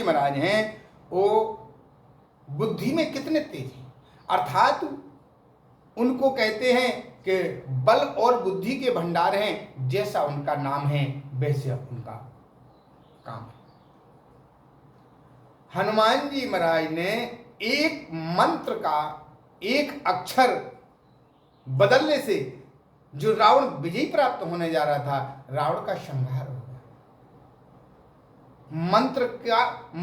महाराज हैं वो बुद्धि में कितने तेज हैं, अर्थात उनको कहते हैं कि बल और बुद्धि के भंडार हैं, जैसा उनका नाम है वैसे उनका काम है। हनुमान जी महाराज ने एक मंत्र का एक अक्षर बदलने से जो रावण विजय प्राप्त होने जा रहा था, रावण का संहार हो गया।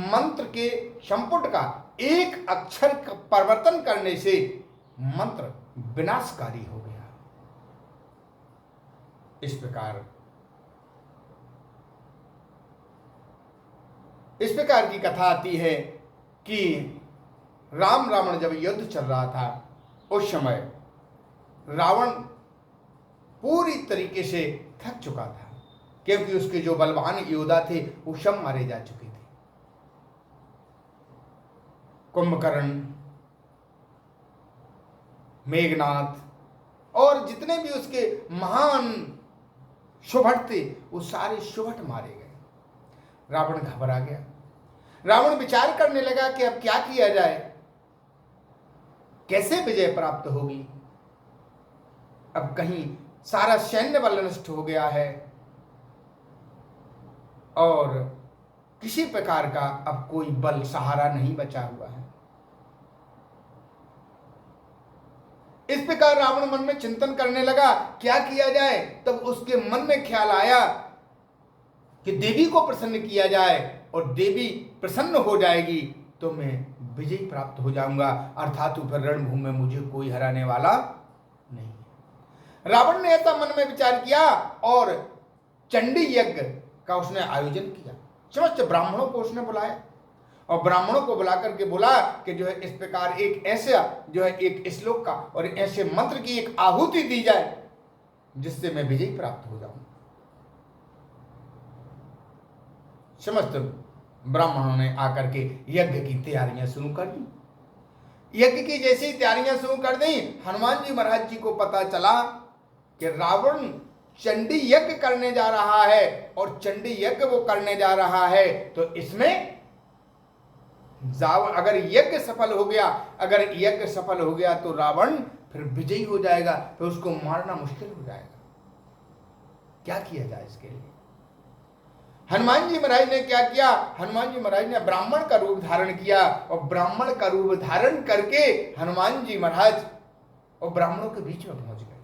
मंत्र के संपुट का एक अक्षर का परिवर्तन करने से मंत्र विनाशकारी हो गया। इस प्रकार की कथा आती है कि राम रावण जब युद्ध चल रहा था, उस समय रावण पूरी तरीके से थक चुका था, क्योंकि उसके जो बलवान योद्धा थे वो सब मारे जा चुके थे। कुंभकर्ण, मेघनाथ और जितने भी उसके महान शुभट थे, वो सारे शुभट मारे गए। रावण घबरा गया। रावण विचार करने लगा कि अब क्या किया जाए, कैसे विजय प्राप्त होगी। अब कहीं सारा सैन्य बल नष्ट हो गया है और किसी प्रकार का अब कोई बल सहारा नहीं बचा हुआ है। इस प्रकार रावण मन में चिंतन करने लगा क्या किया जाए। तब उसके मन में ख्याल आया कि देवी को प्रसन्न किया जाए, और देवी प्रसन्न हो जाएगी तो मैं विजय प्राप्त हो जाऊंगा, अर्थात फिर रणभूमि में मुझे कोई हराने वाला नहीं। रावण ने ऐसा मन में विचार किया और चंडी यज्ञ का उसने आयोजन किया। समस्त ब्राह्मणों को उसने बुलाया और ब्राह्मणों को बुला करके बोला कि जो है इस प्रकार एक ऐसा जो है एक श्लोक का और ऐसे मंत्र की एक आहुति दी जाए जिससे मैं विजय प्राप्त हो जाऊं। समस्त ब्राह्मणों ने आकर के यज्ञ की तैयारियां शुरू कर दी। यज्ञ की जैसी तैयारियां शुरू कर दी, हनुमान जी महाराज जी को पता चला कि रावण चंडी यज्ञ करने जा रहा है, और चंडी यज्ञ वो करने जा रहा है तो इसमें अगर यज्ञ सफल हो गया तो रावण फिर विजयी हो जाएगा, फिर उसको मारना मुश्किल हो जाएगा। क्या किया जाए इसके लिए? हनुमान जी महाराज ने क्या किया? हनुमान जी महाराज ने ब्राह्मण का रूप धारण किया, और ब्राह्मण का रूप धारण करके हनुमान जी महाराज और ब्राह्मणों के बीच में पहुंच गए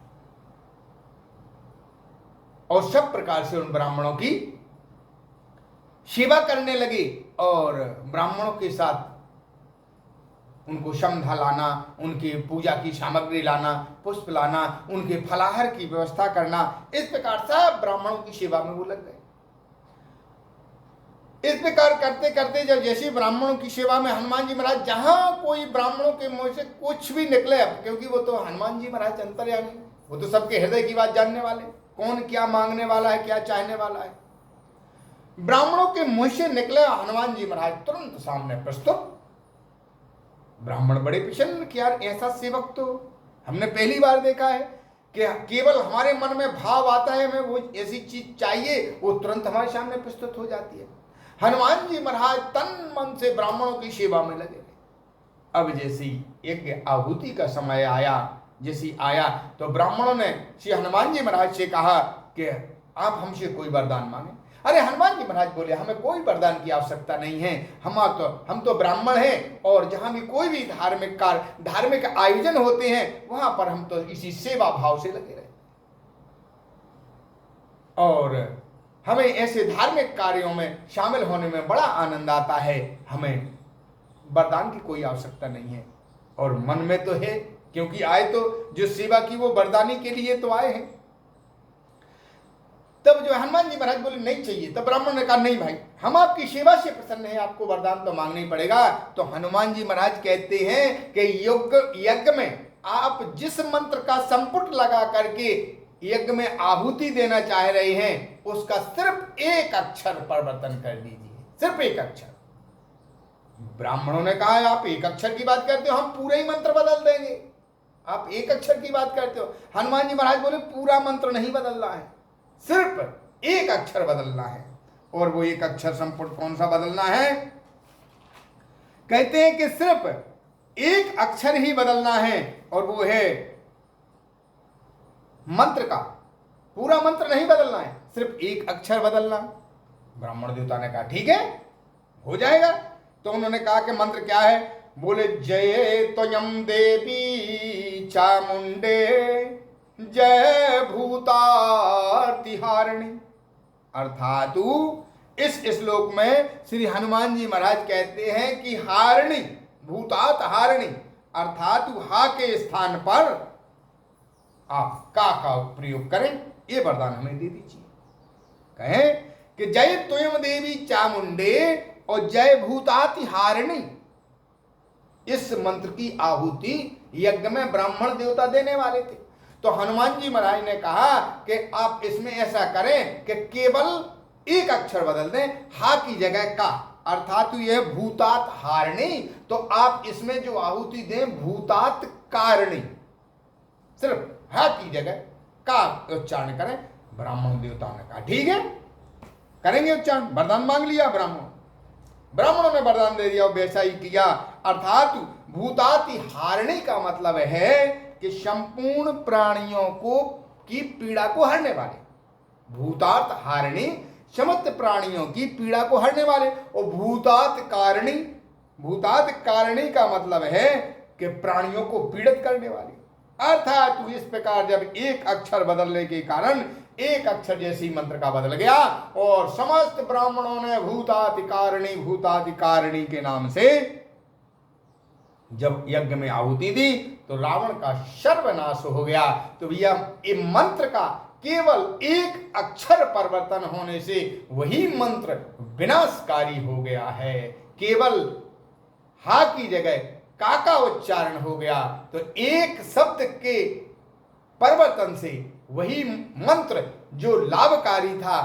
और सब प्रकार से उन ब्राह्मणों की सेवा करने लगे, और ब्राह्मणों के साथ उनको समधा लाना, उनकी पूजा की सामग्री लाना, पुष्प लाना, उनके फलाहार की व्यवस्था करना, इस प्रकार सब ब्राह्मणों की सेवा में वो लग गए। इस प्रकार करते करते जब जैसे ब्राह्मणों की सेवा में हनुमान जी महाराज, जहां कोई ब्राह्मणों के मुंह से कुछ भी निकले, क्योंकि वो तो हनुमान जी महाराज अंतर्यामी, वो तो सबके हृदय की बात जानने वाले, कौन क्या मांगने वाला है, क्या चाहने वाला है। ब्राह्मणों के मुंह से निकले हनुमान जी महाराज तुरंत सामने प्रस्तुत। ब्राह्मण बड़े प्रसन्न कि यार ऐसा सेवक तो हमने पहली बार देखा है कि केवल हमारे मन में भाव आता है, हमें वो ऐसी चीज चाहिए, वो तुरंत हमारे सामने प्रस्तुत हो जाती है। हनुमान जी महाराज तन मन से ब्राह्मणों की सेवा में लगे। अब जैसी एक आहुति का समय आया, तो ब्राह्मणों ने श्री हनुमान जी महाराज से कहा कि आप हमसे कोई वरदान मांगे। अरे हनुमान जी महाराज बोले हमें कोई वरदान की आवश्यकता नहीं है, हम तो ब्राह्मण हैं, और जहां भी कोई भी धार्मिक आयोजन होते हैं वहां पर हम तो इसी सेवा भाव से लगे रहे, और हमें ऐसे धार्मिक कार्यों में शामिल होने में बड़ा आनंद आता है, हमें वरदान की कोई आवश्यकता नहीं है। और मन में तो है, क्योंकि आए तो जो सेवा की वो वरदानी के लिए तो आए हैं। तब जो हनुमान जी महाराज बोले नहीं चाहिए, तब ब्राह्मण ने कहा नहीं भाई, हम आपकी सेवा से प्रसन्न हैं, आपको वरदान तो मांगना ही पड़ेगा। तो हनुमान जी महाराज कहते हैं कि यज्ञ में आप जिस मंत्र का संपुट लगा करके यज्ञ में आहुति देना चाह रहे हैं, उसका सिर्फ एक अक्षर परिवर्तन कर दीजिए, सिर्फ एक अक्षर। ब्राह्मणों ने कहा आप एक अक्षर की बात करते हो, हम पूरा ही मंत्र बदल देंगे, आप एक अक्षर की बात करते हो। हनुमान जी महाराज बोले पूरा मंत्र नहीं बदलना है, सिर्फ एक अक्षर बदलना है। और वो एक अक्षर संपुट कौन सा बदलना है? कहते हैं कि सिर्फ एक अक्षर ही बदलना है और वो है मंत्र का, पूरा मंत्र नहीं बदलना है, सिर्फ एक अक्षर बदलना। ब्राह्मण देवता ने कहा ठीक है, हो जाएगा। तो उन्होंने कहा कि मंत्र क्या है? बोले जय त्वयं देवी चामुंडे जय भूतातिहारिणी। अर्थात इस श्लोक में श्री हनुमान जी महाराज कहते हैं कि हारिणी, भूतात हारिणी, अर्थात हा के स्थान पर आप का प्रयोग करें, ये वरदान हमें दे दीजिए। कहें कि जय त्वयं देवी चामुंडे और जय भूतातिहारिणी, इस मंत्र की आहुति यज्ञ में ब्राह्मण देवता देने वाले थे। तो हनुमान जी महाराज ने कहा कि आप इसमें ऐसा करें कि केवल एक अक्षर बदल दें, हा की जगह का, अर्थात यह भूतात हारिणी, तो आप इसमें जो आहुति दें भूतात कारिणी, सिर्फ हा की जगह का उच्चारण करें। ब्राह्मण देवताओं ने कहा ठीक है, करेंगे उच्चारण। वरदान मांग लिया ब्राह्मणों ने वरदान दे दिया और वैसा ही किया। अर्थात भूताति हारिणी का मतलब है कि संपूर्ण प्राणियों को की पीड़ा को हरने वाले। भूतात हारिणी समस्त प्राणियों की पीड़ा को हरने वाले, और भूतात कारिणी का मतलब है कि प्राणियों को पीड़ित करने वाले। अर्थात इस प्रकार जब एक अक्षर बदलने के कारण एक अक्षर जैसी मंत्र का बदल गया और समस्त ब्राह्मणों ने भूतातिकारिणी के नाम से जब यज्ञ में आहुति दी तो रावण का सर्वनाश हो गया। तो भैया ये मंत्र का केवल एक अक्षर परिवर्तन होने से वही मंत्र विनाशकारी हो गया है। केवल हा की जगह का उच्चारण हो गया, तो एक शब्द के परिवर्तन से वही मंत्र जो लाभकारी था